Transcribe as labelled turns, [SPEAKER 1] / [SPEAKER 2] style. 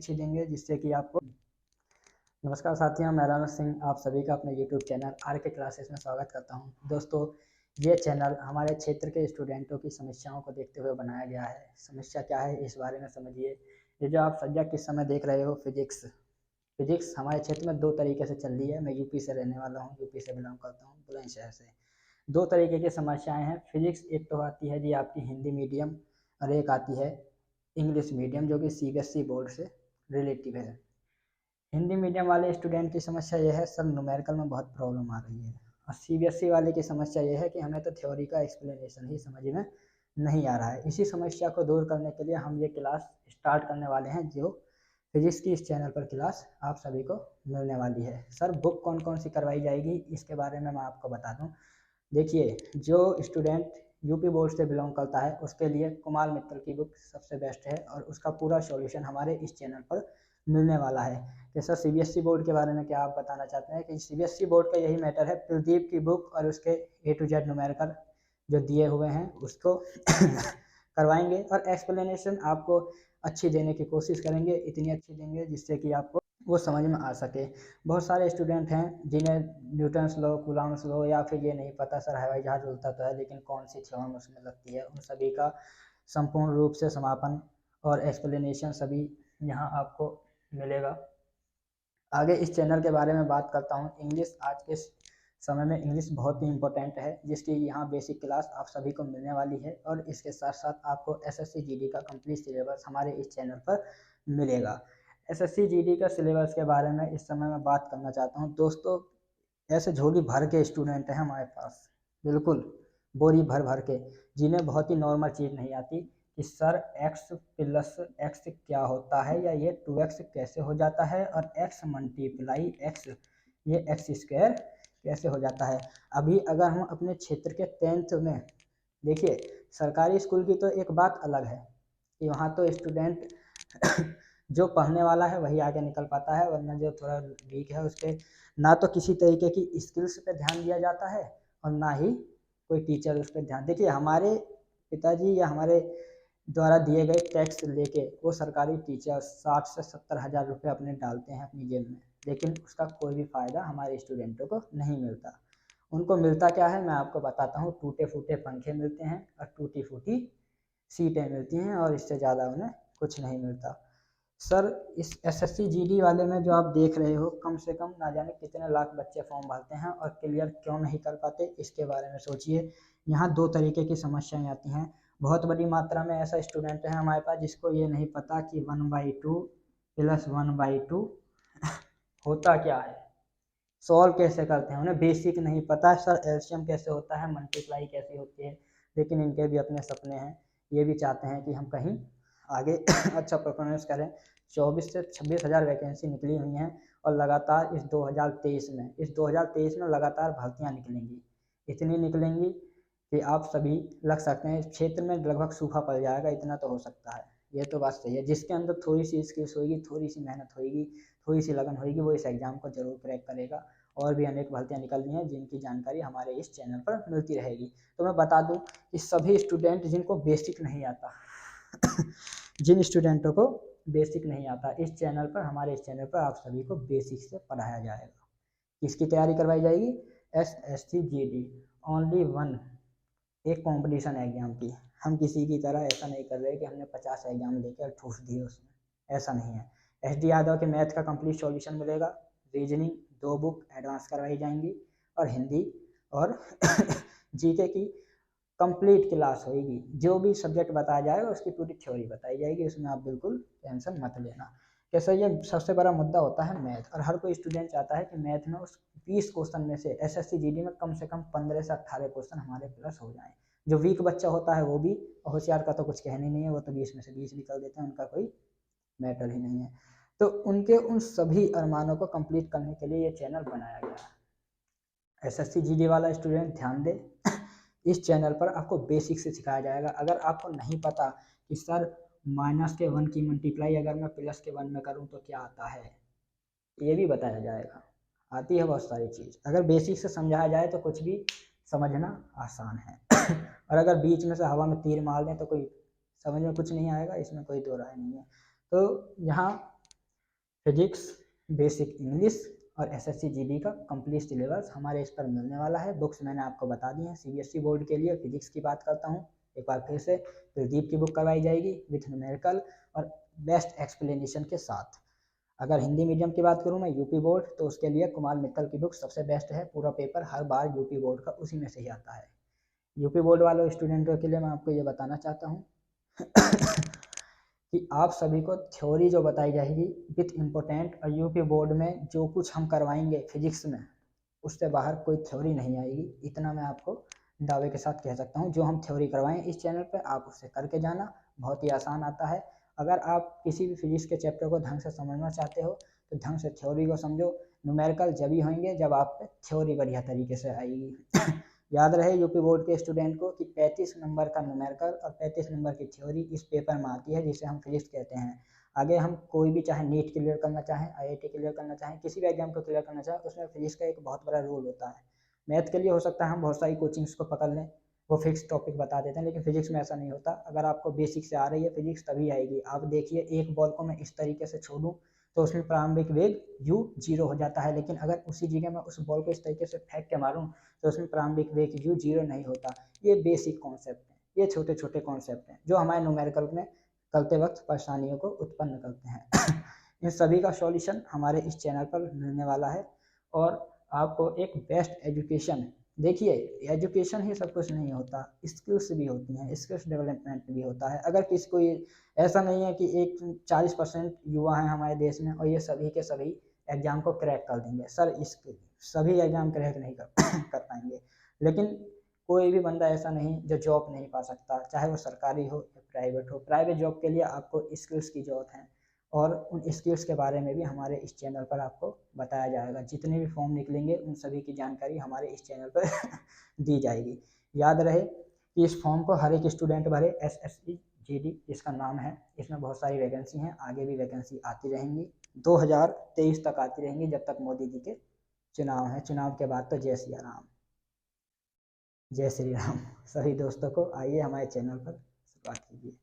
[SPEAKER 1] अच्छी देंगे जिससे कि आपको। नमस्कार साथियों, मैं राणा सिंह आप सभी का अपने YouTube चैनल आर के क्लासेस में स्वागत करता हूं। दोस्तों, ये चैनल हमारे क्षेत्र के स्टूडेंटों की समस्याओं को देखते हुए बनाया गया है। समस्या क्या है इस बारे में समझिए। ये जो आप सब्जेक्ट इस समय देख रहे हो फिजिक्स हमारे क्षेत्र में दो तरीके से चल रही है। मैं यूपी से रहने वाला हूँ, यूपी से बिलोंग करता हूँ, बुलंदशहर से। दो तरीके की समस्याएं हैं फिजिक्स। एक तो आती है जी आपकी हिंदी मीडियम और एक आती है इंग्लिश मीडियम, जो कि सीबीएसई बोर्ड से रिलेटिव है। हिंदी मीडियम वाले स्टूडेंट की समस्या यह है सर न्यूमेरिकल में बहुत प्रॉब्लम आ रही है, और सीबीएसई वाले की समस्या यह है कि हमें तो थ्योरी का एक्सप्लेनेशन ही समझ में नहीं आ रहा है। इसी समस्या को दूर करने के लिए हम ये क्लास स्टार्ट करने वाले हैं, जो फिजिक्स की इस चैनल पर क्लास आप सभी को मिलने वाली है। सर बुक कौन कौन सी करवाई जाएगी इसके बारे में मैं आपको बता दूँ। देखिए, जो स्टूडेंट यूपी बोर्ड से बिलोंग करता है उसके लिए कुमार मित्तल की बुक सबसे बेस्ट है, और उसका पूरा सॉल्यूशन हमारे इस चैनल पर मिलने वाला है। कि सर सीबीएसई बोर्ड के बारे में क्या आप बताना चाहते हैं? कि सीबीएसई बोर्ड का यही मैटर है, प्रदीप की बुक और उसके A to Z न्यूमेरिकल जो दिए हुए हैं उसको करवाएंगे, और एक्सप्लेनेशन आपको अच्छी देने की कोशिश करेंगे, इतनी अच्छी देंगे जिससे कि आपको वो समझ में आ सके। बहुत सारे स्टूडेंट हैं जिन्हें न्यूटन्स लॉ, कूलॉम्स लॉ या फिर ये नहीं पता सर हवाई जहाज उड़ता तो है लेकिन कौन सी थ्योरम उसमें लगती है। उन सभी का संपूर्ण रूप से समापन और एक्सप्लेनेशन सभी यहाँ आपको मिलेगा। आगे इस चैनल के बारे में बात करता हूँ। इंग्लिश आज के समय में इंग्लिश बहुत ही इंपॉर्टेंट है, जिसकी यहाँ बेसिक क्लास आप सभी को मिलने वाली है, और इसके साथ साथ आपको एसएससी जीडी का कंप्लीट सिलेबस हमारे इस चैनल पर मिलेगा। एसएससी जीडी का सिलेबस के बारे में इस समय मैं बात करना चाहता हूँ। दोस्तों, ऐसे झोली भर के स्टूडेंट हैं हमारे पास, बिल्कुल बोरी भर भर के, जिन्हें बहुत ही नॉर्मल चीज़ नहीं आती कि सर x प्लस एक्स क्या होता है, या ये 2x कैसे हो जाता है, और x मल्टीप्लाई x ये एक्स स्क्वायर कैसे हो जाता है। अभी अगर हम अपने क्षेत्र के 10th में देखिए, सरकारी स्कूल की तो एक बात अलग है कि वहाँ तो स्टूडेंट जो पढ़ने वाला है वही आगे निकल पाता है, वरना जो थोड़ा वीक है उसके ना तो किसी तरीके की स्किल्स पे ध्यान दिया जाता है और ना ही कोई टीचर उस पर ध्यान। देखिए, हमारे पिताजी या हमारे द्वारा दिए गए टैक्स लेके वो सरकारी टीचर 60 से 70 हज़ार रुपये अपने डालते हैं अपनी जेब में, लेकिन उसका कोई भी फ़ायदा हमारे स्टूडेंटों को नहीं मिलता। उनको मिलता क्या है मैं आपको बताता हूँ। टूटे फूटे पंखे मिलते हैं और टूटी फूटी सीटें मिलती हैं, और इससे ज़्यादा उन्हें कुछ नहीं मिलता। सर इस एसएससी जीडी वाले में जो आप देख रहे हो, कम से कम ना जाने कितने लाख बच्चे फॉर्म भरते हैं और क्लियर क्यों नहीं कर पाते, इसके बारे में सोचिए। यहाँ दो तरीके की समस्याएं आती हैं। बहुत बड़ी मात्रा में ऐसा स्टूडेंट है हमारे पास जिसको ये नहीं पता कि 1/2 प्लस 1/2 होता क्या है, सॉल्व कैसे करते हैं। उन्हें बेसिक नहीं पता सर एलसीएम कैसे होता है, मल्टीप्लाई कैसे होती है। लेकिन इनके भी अपने सपने हैं, ये भी चाहते हैं कि हम कहीं आगे अच्छा परफॉर्मेंस करें। 24 से 26 हज़ार वैकेंसी निकली हुई हैं, और लगातार इस 2023 में लगातार भर्तियां निकलेंगी। इतनी निकलेंगी कि आप सभी लग सकते हैं। इस क्षेत्र में लगभग सूखा पड़ जाएगा, इतना तो हो सकता है। ये तो बात सही है, जिसके अंदर थोड़ी सी स्किल्स होगी, थोड़ी सी मेहनत होगी, थोड़ी सी लगन होगी, वो इस एग्ज़ाम को जरूर क्रैक करेगा। और भी अनेक भर्तियां निकल रही हैं जिनकी जानकारी हमारे इस चैनल पर मिलती रहेगी। तो मैं बता दूं कि सभी स्टूडेंट जिनको बेसिक नहीं आता जिन स्टूडेंटों को बेसिक नहीं आता, इस चैनल पर हमारे इस चैनल पर आप सभी को बेसिक से पढ़ाया जाएगा। किसकी तैयारी करवाई जाएगी? एसएससी जीडी ओनली वन, एक कंपटीशन एग्जाम की। हम किसी की तरह ऐसा नहीं कर रहे कि हमने 50 एग्जाम लेकर ठूस दिए उसमें, ऐसा नहीं है। एसडी यादव के मैथ का कंप्लीट सॉल्यूशन मिलेगा, रीजनिंग 2 बुक एडवांस करवाई जाएंगी, और हिंदी और जीके की कंप्लीट क्लास होगी। जो भी सब्जेक्ट बताया जाएगा उसकी पूरी थ्योरी बताई जाएगी, उसमें आप बिल्कुल टेंशन मत लेना। कैसा ये सबसे बड़ा मुद्दा होता है मैथ, और हर कोई स्टूडेंट चाहता है कि मैथ में उस 20 क्वेश्चन में से एसएससी जीडी में कम से कम 15 से 18 क्वेश्चन हमारे प्लस हो जाएं। जो वीक बच्चा होता है वो भी, होशियार का तो कुछ कहने नहीं है, वो तो 20 में से 20 निकल देते हैं, उनका कोई मैटर ही नहीं है। तो उनके उन सभी अरमानों को कंप्लीट करने के लिए ये चैनल बनाया गया है। एसएससी जीडी वाला स्टूडेंट ध्यान दे, इस चैनल पर आपको बेसिक से सिखाया जाएगा। अगर आपको नहीं पता कि सर -1 की मल्टीप्लाई अगर मैं +1 में करूं तो क्या आता है, ये भी बताया जाएगा। आती है बहुत सारी चीज़, अगर बेसिक से समझाया जाए तो कुछ भी समझना आसान है। और अगर बीच में से हवा में तीर मार दें तो कोई समझ में कुछ नहीं आएगा, इसमें कोई दो राय नहीं है। तो यहाँ फिजिक्स, बेसिक इंग्लिश और एसएससी जीडी का कंप्लीट सिलेबस हमारे इस पर मिलने वाला है। बुक्स मैंने आपको बता दी हैं। सीबीएसई बोर्ड के लिए फिजिक्स की बात करता हूँ एक बार फिर से, प्रदीप की बुक करवाई जाएगी विथ न्यूमेरिकल और बेस्ट एक्सप्लेनेशन के साथ। अगर हिंदी मीडियम की बात करूँ मैं यूपी बोर्ड, तो उसके लिए कुमार मित्तल की बुक सबसे बेस्ट है। पूरा पेपर हर बार यूपी बोर्ड का उसी में से ही आता है। यूपी बोर्ड वालों स्टूडेंटों के लिए मैं आपको ये बताना चाहता हूँ कि आप सभी को थ्योरी जो बताई जाएगी विथ इम्पोर्टेंट, और यूपी बोर्ड में जो कुछ हम करवाएंगे फिजिक्स में उससे बाहर कोई थ्योरी नहीं आएगी। इतना मैं आपको दावे के साथ कह सकता हूँ। जो हम थ्योरी करवाएं इस चैनल पे आप उससे करके जाना, बहुत ही आसान आता है। अगर आप किसी भी फिजिक्स के चैप्टर को ढंग से समझना चाहते हो तो ढंग से थ्योरी को समझो। न्यूमेरिकल जब ही होंगे जब आप पे थ्योरी बढ़िया तरीके से आएगी। याद रहे यूपी बोर्ड के स्टूडेंट को कि 35 नंबर का न्यूमेरिकल और 35 नंबर की थ्योरी इस पेपर में आती है, जिसे हम फिजिक्स कहते हैं। आगे हम कोई भी चाहे नीट क्लियर करना चाहें, आईआईटी क्लियर करना चाहें, किसी भी एग्जाम को क्लियर करना चाहें, उसमें फिजिक्स का एक बहुत बड़ा रोल होता है। मैथ के लिए हो सकता है हम बहुत सारी कोचिंग्स को पकड़ लें, वो फिक्स टॉपिक बता देते हैं, लेकिन फिजिक्स में ऐसा नहीं होता। अगर आपको बेसिक से आ रही है फिजिक्स तभी आएगी। आप देखिए एक बॉल को मैं इस तरीके से छोड़ूं तो उसमें प्रारंभिक वेग u 0 हो जाता है, लेकिन अगर उसी जगह मैं उस बॉल को इस तरीके से फेंक के मारूं तो उसमें प्रारंभिक वेग u 0 नहीं होता। ये बेसिक कॉन्सेप्ट है, ये छोटे छोटे कॉन्सेप्ट हैं जो हमारे न्यूमेरिकल में करते वक्त परेशानियों को उत्पन्न करते हैं। इन सभी का सॉल्यूशन हमारे इस चैनल पर मिलने वाला है। और आपको एक बेस्ट एजुकेशन, देखिए एजुकेशन ही सब कुछ नहीं होता, स्किल्स भी होती हैं, स्किल्स डेवलपमेंट भी होता है। अगर किसी को ऐसा नहीं है कि एक 40% युवा हैं हमारे देश में और ये सभी के सभी एग्जाम को क्रैक कर देंगे, सर इसके सभी एग्जाम क्रैक नहीं कर पाएंगे, लेकिन कोई भी बंदा ऐसा नहीं जो जॉब नहीं पा सकता, चाहे वो सरकारी हो या प्राइवेट हो। प्राइवेट जॉब के लिए आपको स्किल्स की जरूरत है और उन स्किल्स के बारे में भी हमारे इस चैनल पर आपको बताया जाएगा। जितने भी फॉर्म निकलेंगे उन सभी की जानकारी हमारे इस चैनल पर दी जाएगी। याद रहे कि इस फॉर्म को हर एक स्टूडेंट भरे, एसएससी जीडी इसका नाम है। इसमें बहुत सारी वैकेंसी हैं, आगे भी वैकेंसी आती रहेंगी, 2023 तक आती रहेंगी, जब तक मोदी जी के चुनाव हैं। चुनाव के बाद तो जय सिया राम, जय श्री राम। सभी दोस्तों को आइए हमारे चैनल पर शुरुआत कीजिए।